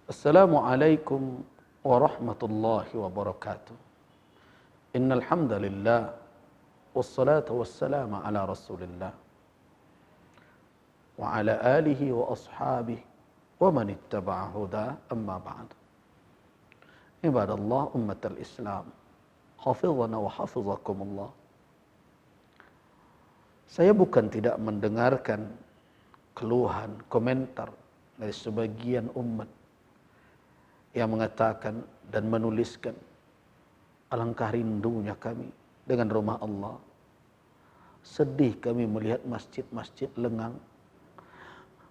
Assalamualaikum warahmatullahi wabarakatuh. Innal hamdalillah wassalatu wassalamu ala Rasulillah wa ala alihi wa ashabihi wa man ittaba'a huda amma ba'd. Ibadallah ummatal Islam, hafizana wa hafizakumullah. Saya bukan tidak mendengarkan keluhan, komentar dari sebagian umat yang mengatakan dan menuliskan, alangkah rindunya kami dengan rumah Allah. Sedih kami melihat masjid-masjid lengang.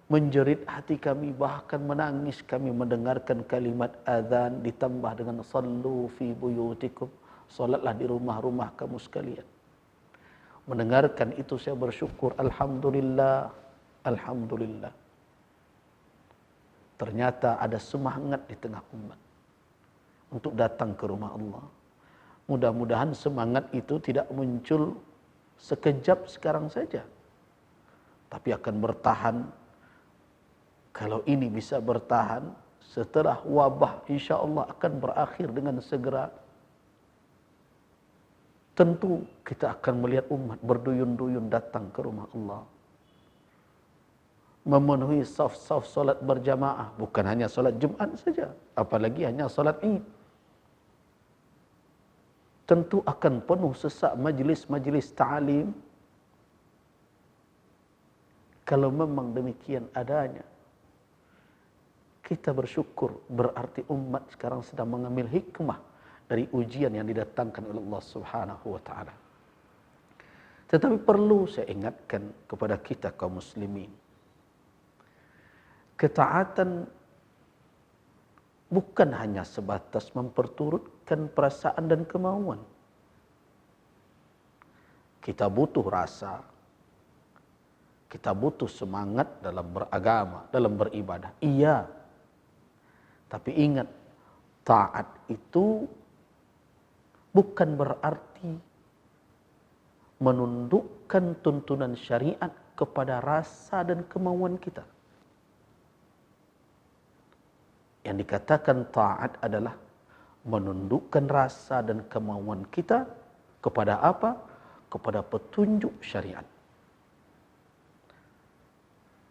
Menjerit hati kami, bahkan menangis kami mendengarkan kalimat azan ditambah dengan sallu fi buyutikum, salatlah di rumah-rumah kamu sekalian. Mendengarkan itu saya bersyukur, alhamdulillah, alhamdulillah. Ternyata ada semangat di tengah umat untuk datang ke rumah Allah. Mudah-mudahan semangat itu tidak muncul sekejap sekarang saja, tapi akan bertahan. Kalau ini bisa bertahan, setelah wabah insya Allah akan berakhir dengan segera. Tentu kita akan melihat umat berduyun-duyun datang ke rumah Allah, memenuhi saf-saf solat berjamaah, bukan hanya solat Jumat saja, apalagi hanya solat Id. Tentu akan penuh sesak majlis-majlis ta'lim. Kalau memang demikian adanya, kita bersyukur, berarti umat sekarang sedang mengambil hikmah dari ujian yang didatangkan oleh Allah Subhanahu wa ta'ala. Tetapi perlu saya ingatkan kepada kita kaum muslimin, ketaatan bukan hanya sebatas memperturutkan perasaan dan kemauan. Kita butuh rasa, kita butuh semangat dalam beragama, dalam beribadah. Iya, tapi ingat, taat itu bukan berarti menundukkan tuntunan syariat kepada rasa dan kemauan kita. Yang dikatakan taat adalah menundukkan rasa dan kemauan kita kepada apa? Kepada petunjuk syariat.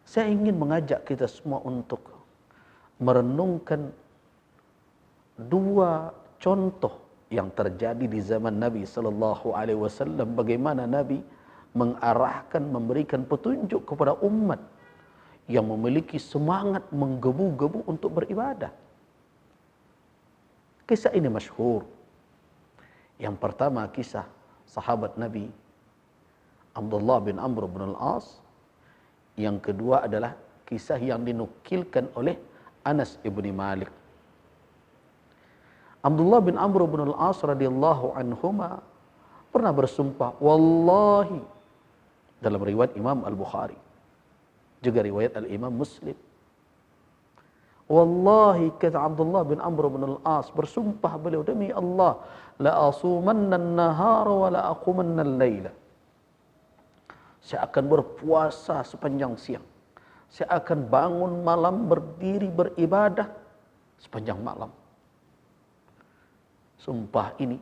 Saya ingin mengajak kita semua untuk merenungkan dua contoh yang terjadi di zaman Nabi sallallahu alaihi wasallam, bagaimana Nabi mengarahkan, memberikan petunjuk kepada umat yang memiliki semangat menggebu-gebu untuk beribadah. Kisah ini masyhur. Yang pertama kisah sahabat Nabi Abdullah bin Amr bin al-As. Yang kedua adalah kisah yang dinukilkan oleh Anas ibni Malik. Abdullah bin Amr bin al-As radhiyallahu anhuma pernah bersumpah, wallahi, dalam riwayat Imam Al-Bukhari, juga riwayat Al-Imam Muslim. Wallahi, kata Abdullah bin Amr bin al-As, bersumpah beliau, demi Allah, la asumanna an-nahara wa la aqumanna al-laila. Saya akan berpuasa sepanjang siang. Saya akan bangun malam, berdiri beribadah sepanjang malam. Sumpah ini,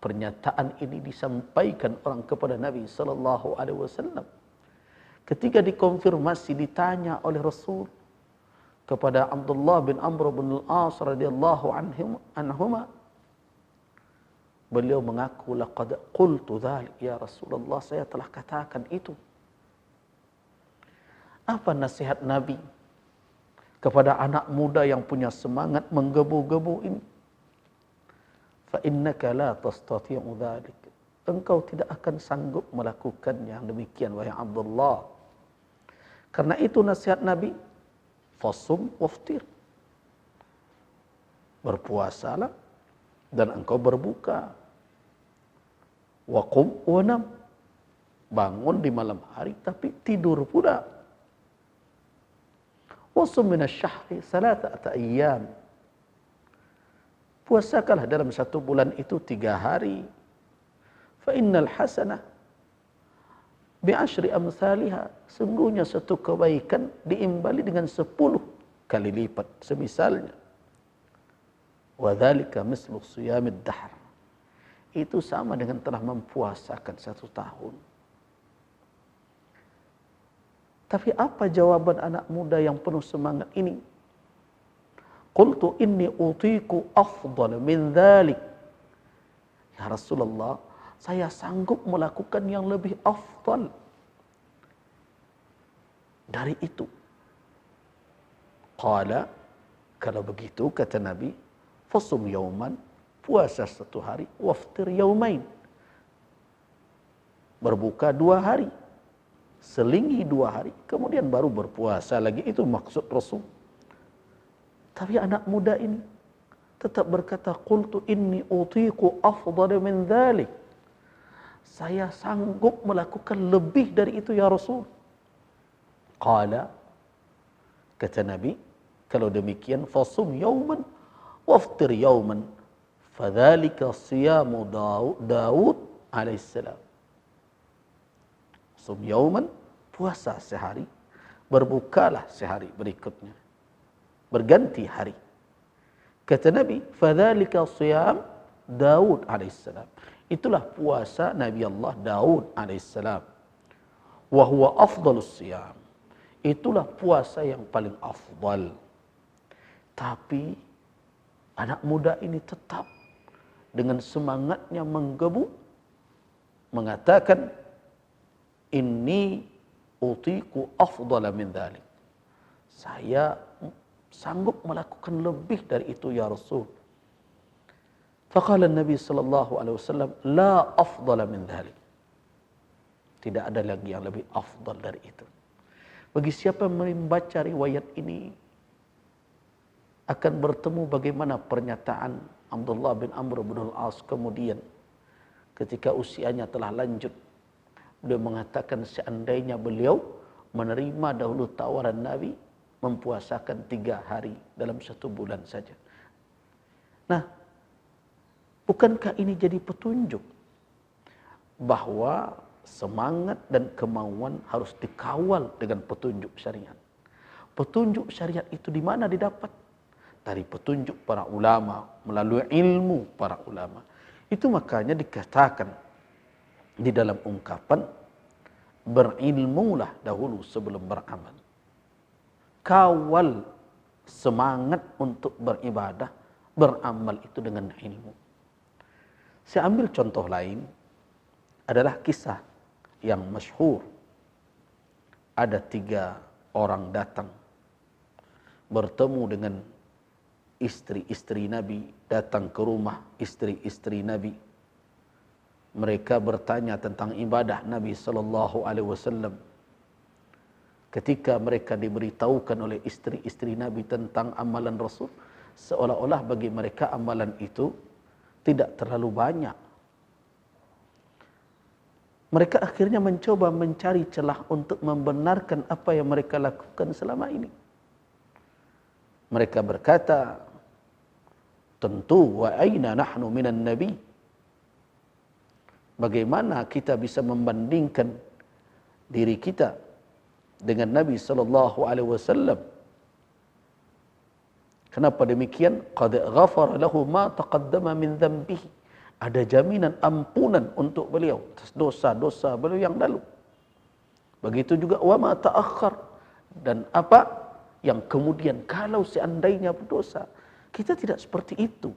pernyataan ini disampaikan orang kepada Nabi sallallahu alaihi wasallam. Ketika dikonfirmasi, ditanya oleh Rasul kepada Abdullah bin Amr bin al-As radhiyallahu anhuma, beliau mengaku, laqad qultu dzalik ya Rasulullah, saya telah katakan itu. Apa nasihat Nabi kepada anak muda yang punya semangat menggebu-gebu ini? Fa innaka la tastati'u dzalik. Engkau tidak akan sanggup melakukan yang demikian, wahai Abdullah. Karena itu nasihat Nabi, fasum waftir. Berpuasalah dan engkau berbuka. Waqum wanam. Bangun di malam hari tapi tidur pula. Wasum minasyahri salatata ayyam. Puasakanlah dalam satu bulan itu 3 hari. Fa innal hasanah bi'ashri amsalihha. Sungguhnya satu kebaikan diimbali dengan 10 kali lipat semisalnya. Wa dzalika mislu shiyamid dahr. Itu sama dengan telah mempuasakan 1 tahun. Tapi apa jawaban anak muda yang penuh semangat ini? Qultu inni utiku afdal min dzalik. Ya Rasulullah, saya sanggup melakukan yang lebih afdal dari itu. Qala, kalau begitu kata Nabi, fasum yauman, puasa 1 hari, waftir yaumain, berbuka 2 hari, selingi 2 hari, kemudian baru berpuasa lagi. Itu maksud Rasul. Tapi anak muda ini tetap berkata, qultu inni utiku afdal min dzalik. Saya sanggup melakukan lebih dari itu ya Rasul. Qala, kata Nabi, kalau demikian fasum yauman waftir yauman, fadzalika siyamu Daud alaihissalam. Sum yauman, puasa sehari, berbukalah sehari berikutnya, berganti hari. Kata Nabi, fadzalika siyam Daud alaihissalam. Itulah puasa Nabi Allah Daud alaihissalam. Wa huwa afdalus siyam. Itulah puasa yang paling afdal. Tapi anak muda ini tetap dengan semangatnya menggebu mengatakan, inni utiku afdala min dzalik. Saya sanggup melakukan lebih dari itu ya Rasul. Faqala Nabi sallallahu alaihi wasallam, la afdala min dzalik. Tidak ada lagi yang lebih afdal dari itu. Bagi siapa yang membaca riwayat ini akan bertemu bagaimana pernyataan Abdullah bin Amr bin al-As kemudian ketika usianya telah lanjut. Beliau mengatakan seandainya beliau menerima dahulu tawaran Nabi mempuasakan 3 hari dalam 1 bulan saja. Nah, bukankah ini jadi petunjuk bahwa semangat dan kemauan harus dikawal dengan petunjuk syariat. Petunjuk syariat itu di mana didapat? Dari petunjuk para ulama, melalui ilmu para ulama. Itu makanya dikatakan di dalam ungkapan, berilmulah dahulu sebelum beramal. Kawal semangat untuk beribadah, beramal itu dengan ilmu. Saya ambil contoh lain, adalah kisah yang masyhur. Ada 3 orang datang bertemu dengan istri-istri Nabi, datang ke rumah istri-istri Nabi. Mereka bertanya tentang ibadah Nabi sallallahu alaihi wasallam. Ketika mereka diberitahukan oleh istri-istri Nabi tentang amalan Rasul, seolah-olah bagi mereka amalan itu tidak terlalu banyak. Mereka akhirnya mencoba mencari celah untuk membenarkan apa yang mereka lakukan selama ini. Mereka berkata, tentu wa aina nahnu minan nabi. Bagaimana kita bisa membandingkan diri kita dengan Nabi sallallahu alaihi wasallam? Kenapa demikian? Qad ghafara lahu ma taqaddama min dhanbihi. Ada jaminan ampunan untuk beliau atas dosa-dosa beliau yang lalu. Begitu juga wa ma ta'akhkhar, dan apa yang kemudian kalau seandainya berdosa. Kita tidak seperti itu.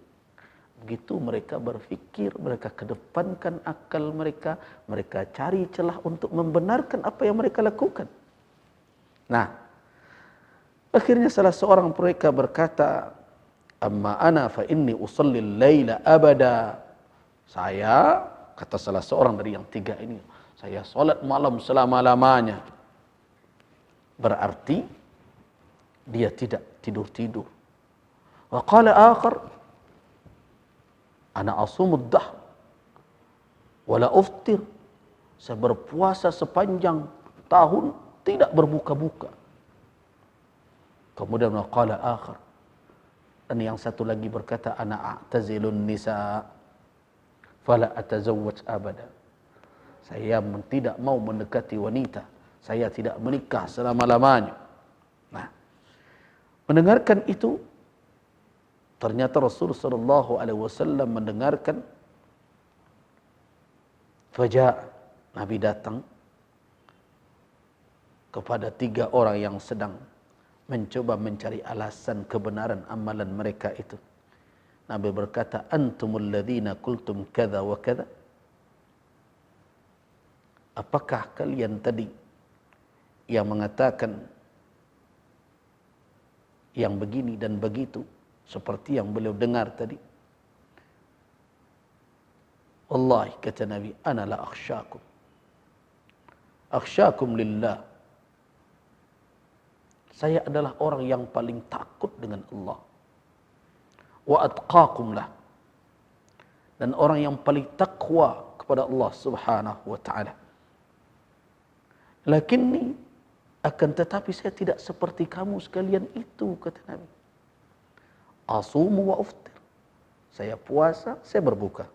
Begitu mereka berfikir, mereka kedepankan akal mereka, mereka cari celah untuk membenarkan apa yang mereka lakukan. Nah, akhirnya salah seorang mereka berkata, amma ana fa inni usalli al-laila abada. Saya, kata salah seorang dari yang 3 ini, saya salat malam selama-lamanya. Berarti dia tidak tidur-tidur. Wa qala akhar, ana asumud dahr wala uftir. Saya berpuasa sepanjang tahun tidak berbuka-buka. Kemudian wa qala akhar, dan yang satu lagi berkata, ana a'tazilun nisa fala atazawwaj abada. Saya tidak mau mendekati wanita, saya tidak menikah selama-lamanya. Nah, mendengarkan itu Ternyata Rasul sallallahu alaihi wasallam mendengarkan, faja, Nabi datang kepada 3 orang yang sedang mencoba mencari alasan kebenaran amalan mereka itu. Nabi berkata, antumul ladzina qultum kadza wa kadza. Apakah kalian tadi yang mengatakan yang begini dan begitu seperti yang beliau dengar tadi? Wallahi, kata Nabi, ana la akhsyakum. Akhsyakum lillah. Saya adalah orang yang paling takut dengan Allah. Wa atqakum lah. Dan orang yang paling takwa kepada Allah Subhanahu wa taala. Lakinni, akan tetapi saya tidak seperti kamu sekalian itu, kata Nabi. Asumu wa uftir. Saya puasa, saya berbuka.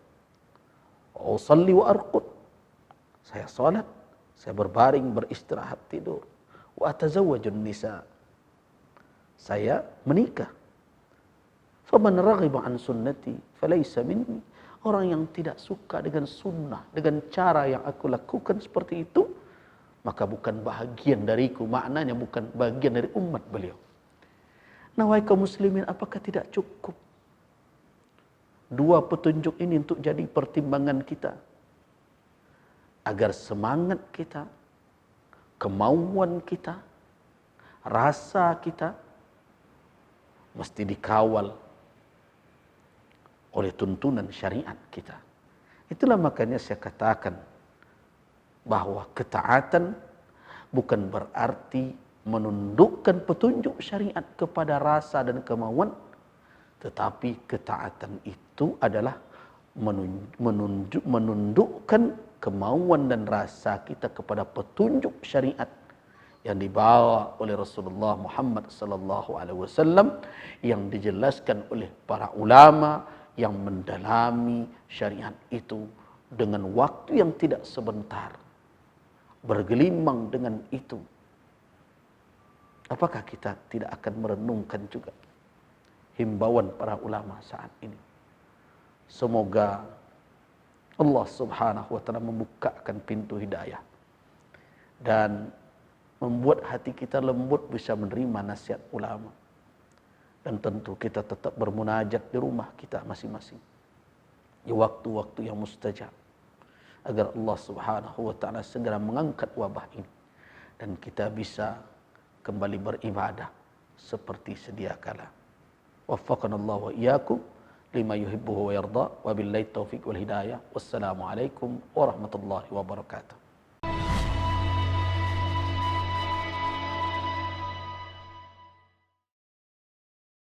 Usalli wa arqud. Saya salat, saya berbaring, beristirahat, tidur. Wa atazawwajun nisa. Saya menikah. Faman raghiba an sunnati falaysa minni. Orang yang tidak suka dengan sunnah, dengan cara yang aku lakukan seperti itu, maka bukan bahagian dariku. Maknanya bukan bagian dari umat beliau. Nah, wahai kaum muslimin, apakah tidak cukup 2 petunjuk ini untuk jadi pertimbangan kita? Agar semangat kita, kemauan kita, rasa kita mesti dikawal oleh tuntunan syariat kita. Itulah makanya saya katakan bahwa ketaatan bukan berarti menundukkan petunjuk syariat kepada rasa dan kemauan, tetapi ketaatan itu adalah menundukkan kemauan dan rasa kita kepada petunjuk syariat yang dibawa oleh Rasulullah Muhammad sallallahu alaihi wasallam, yang dijelaskan oleh para ulama yang mendalami syariat itu dengan waktu yang tidak sebentar, bergelimang dengan itu. Apakah kita tidak akan merenungkan juga himbauan para ulama saat ini? Semoga Allah Subhanahu wa taala membukakan pintu hidayah dan membuat hati kita lembut bisa menerima nasihat ulama. Dan tentu kita tetap bermunajat di rumah kita masing-masing di waktu-waktu yang mustajab, agar Allah Subhanahu wa taala segera mengangkat wabah ini dan kita bisa kembali beribadah seperti sedia kala. Waffaqanallahu wa iyyakum lima yuhibbu wa yarda, wa billahi taufiq wal hidayah. Wassalamu alaikum warahmatullahi wabarakatuh.